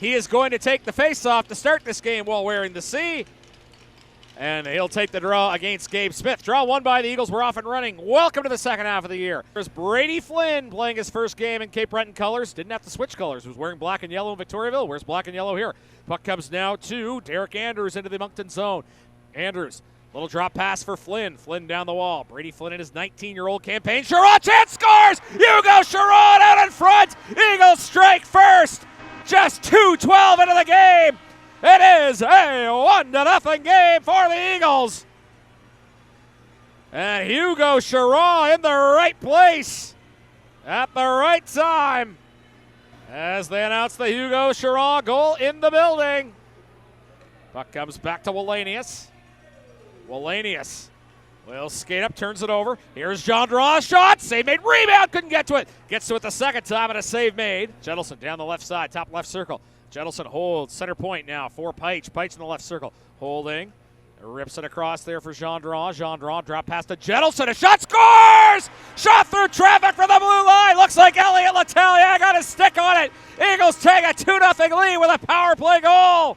He is going to take the face-off to start this game while wearing the C. And he'll take the draw against Gabe Smith. Draw won by the Eagles. We're off and running. Welcome to the second half of the year. There's Brady Flynn playing his first game in Cape Breton colors. Didn't have to switch colors. Was wearing black and yellow in Victoriaville. Wears black and yellow here. Puck comes now to Derek Andrews into the Moncton zone. Andrews, little drop pass for Flynn. Flynn down the wall. Brady Flynn in his 19-year-old campaign. Sherrod, chance, scores! Hugo Sherrod out in front. Eagles strike first. Just 2:12 into the game. It is a 1-0 game for the Eagles. And Hugo Sherrod in the right place at the right time as they announce the Hugo Sherrod goal in the building. Puck comes back to Wallenius. Wallenius will skate up, turns it over. Here's Jean Draw, shot, save made, rebound, couldn't get to it. Gets to it the second time and a save made. Jettleson down the left side, top left circle. Jettleson holds, center point now for Peitsch. Peitsch in the left circle, holding. Rips it across there for Jean Draw. Jean Draw drop pass to Jettleson, a shot, scores! Shot through traffic for the blue line. Looks like Elliot Letellier got his stick on it. Eagles take a 2-0 lead with a power play goal.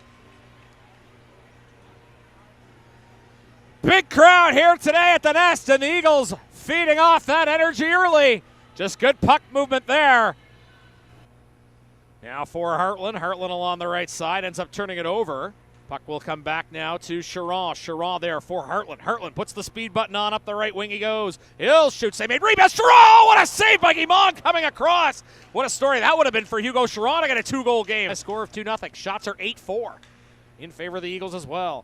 Big crowd here today at the Nest, and the Eagles feeding off that energy early. Just good puck movement there. Now for Hartland. Hartland along the right side, ends up turning it over. Puck will come back now to Sherrod. Sherrod there for Hartland. Hartland puts the speed button on, up the right wing he goes. He'll shoot, save made, rebound. Sherrod, what a save by Guimond coming across. What a story that would have been for Hugo Sherrod to get a 2-goal game. A score of 2-0. Shots are 8-4 in favor of the Eagles as well.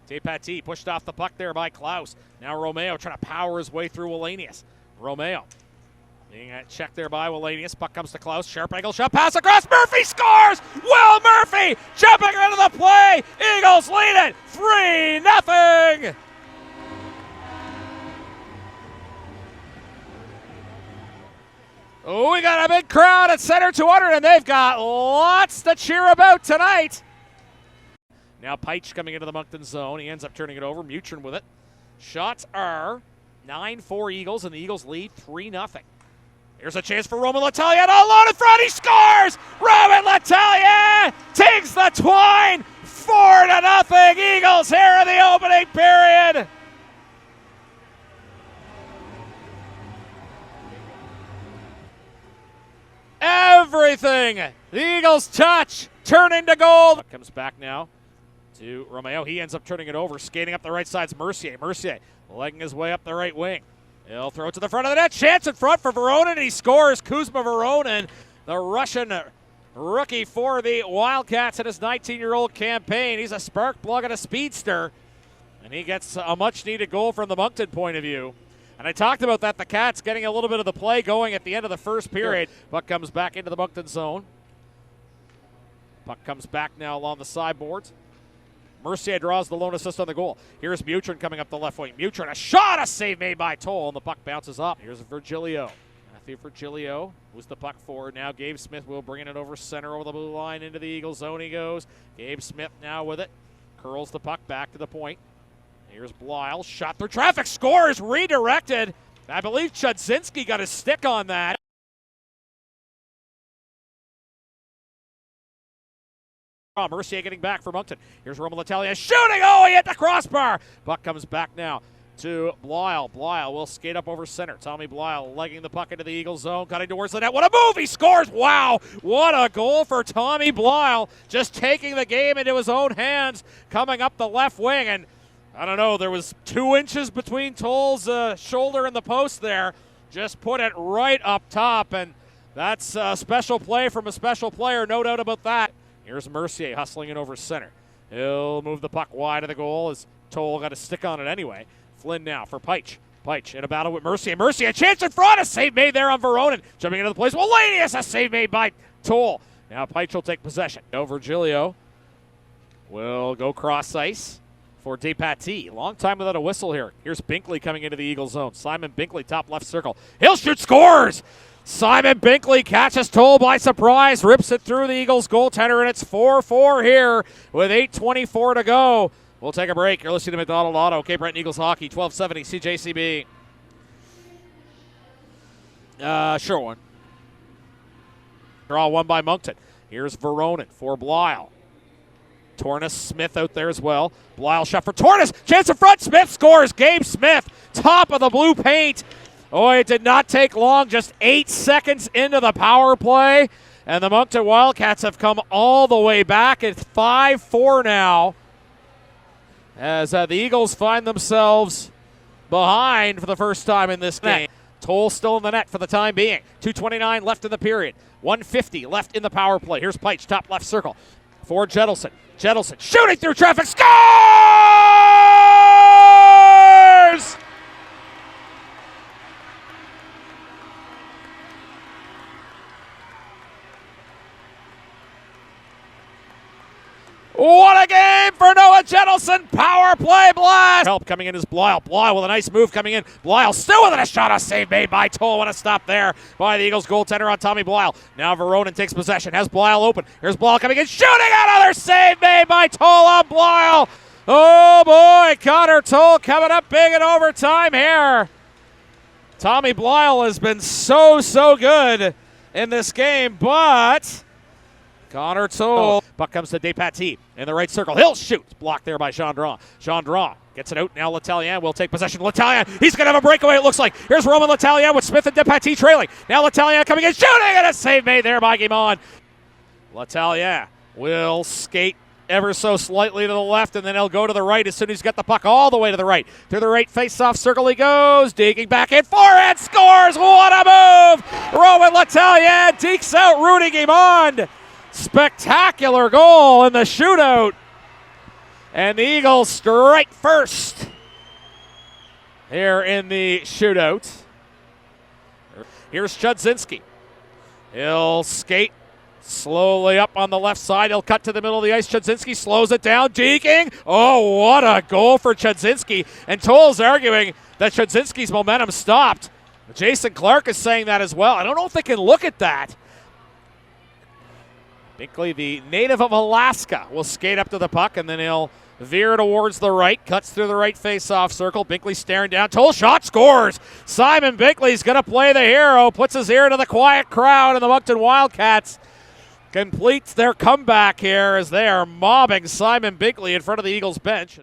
Tepati pushed off the puck there by Klaus. Now Romeo trying to power his way through Wallenius. Romeo being checked there by Wallenius. Puck comes to Klaus. Sharp angle shot pass across. Murphy scores! Will Murphy jumping into the play. Eagles lead it 3-0. Oh, we got a big crowd at Center 200, and they've got lots to cheer about tonight. Now Peitsch coming into the Moncton zone. He ends up turning it over. Mutrin with it. Shots are 9-4 Eagles, and the Eagles lead 3-0. Here's a chance for Roman Letellier. Alone in front, he scores! Roman Letellier takes the twine. 4-0 Eagles here in the opening period. Everything the Eagles touch turn into gold. Comes back now to Romeo. He ends up turning it over. Skating up the right side's Mercier. Mercier legging his way up the right wing. He'll throw it to the front of the net. Chance in front for Voronin, and he scores. Kuzma Voronin, the Russian rookie for the Wildcats in his 19-year-old campaign. He's a spark plug and a speedster, and he gets a much-needed goal from the Moncton point of view. And I talked about that, the Cats getting a little bit of the play going at the end of the first period. Puck comes back into the Moncton zone. Puck comes back now along the sideboards. Mercier draws the lone assist on the goal. Here's Mutrin coming up the left wing. Mutrin, a shot, a save made by Toll, and the puck bounces up. Here's Virgilio. Matthew Virgilio moves the puck forward. Now Gabe Smith will bring it over center over the blue line into the Eagles zone he goes. Gabe Smith now with it. Curls the puck back to the point. Here's Blyle. Shot through traffic. Scores. Redirected. I believe Chudzinski got his stick on that. Mercier getting back for Moncton. Here's Roman Letellier shooting. Oh, he hit the crossbar. Puck comes back now to Blyle. Blyle will skate up over center. Tommy Blyle legging the puck into the Eagles zone, cutting towards the net. What a move! He scores! Wow! What a goal for Tommy Blyle. Just taking the game into his own hands, coming up the left wing. And I don't know, there was 2 inches between Toll's shoulder and the post there. Just put it right up top. And that's a special play from a special player, no doubt about that. Here's Mercier hustling it over center. He'll move the puck wide of the goal as Toll got a stick on it anyway. Flynn now for Peitsch. Peitsch in a battle with Mercier. Mercier, a chance in front. A save made there on Voronin. Jumping into the place. Wallenius, a save made by Toll. Now Peitsch will take possession. No, Virgilio will go cross ice for Tepati. Long time without a whistle here. Here's Binkley coming into the Eagle zone. Simon Binkley, top left circle. He'll shoot, scores! Simon Binkley catches Toll by surprise, rips it through the Eagles goaltender, and it's 4-4 here with 8:24 to go. We'll take a break. You're listening to McDonald Auto, Cape Breton Eagles Hockey, 1270 CJCB. Sure one. Draw won by Moncton. Here's Veronin for Blyle. Tornes, Smith out there as well. Blyle shot for Tornes. Chance in front. Smith scores. Gabe Smith, top of the blue paint. Oh, it did not take long. Just 8 seconds into the power play. And the Moncton Wildcats have come all the way back. It's 5-4 now. As the Eagles find themselves behind for the first time in this game. Toll still in the net for the time being. 2:29 left in the period. 1:50 left in the power play. Here's Peitsch, top left circle for Jettleson. Jettleson shooting through traffic. Scores! What a game for Noah Jettleson. Power play blast. Help coming in is Blyle. Blyle with a nice move coming in. Blyle still with a shot. A save made by Toll. What a stop there by the Eagles goaltender on Tommy Blyle. Now Veronin takes possession. Has Blyle open. Here's Blyle coming in. Shooting. Another save made by Toll on Blyle. Oh boy. Connor Toll coming up big in overtime here. Tommy Blyle has been so good in this game, but Connor Toll. Puck comes to Despatie in the right circle. He'll shoot. Blocked there by Gendron. Gendron gets it out. Now Letellier will take possession. Letellier, he's going to have a breakaway, it looks like. Here's Roman Letellier with Smith and Despatie trailing. Now Letellier coming in, shooting, and a save made there by Guimond. Letellier will skate ever so slightly to the left, and then he'll go to the right as soon as he's got the puck all the way to the right. Through the right face-off circle he goes, digging back in, forehand, scores! What a move! Roman Letellier dekes out Rudy Guimond. Spectacular goal in the shootout. And the Eagles strike first here in the shootout. Here's Chudzinski. He'll skate slowly up on the left side. He'll cut to the middle of the ice. Chudzinski slows it down. Deking. Oh, what a goal for Chudzinski. And Toll's arguing that Chudzinski's momentum stopped. Jason Clark is saying that as well. I don't know if they can look at that. Binkley, the native of Alaska, will skate up to the puck, and then he'll veer towards the right, cuts through the right face-off circle. Binkley staring down. Toll shot, scores! Simon Binkley's going to play the hero, puts his ear to the quiet crowd, and the Moncton Wildcats completes their comeback here as they are mobbing Simon Binkley in front of the Eagles bench.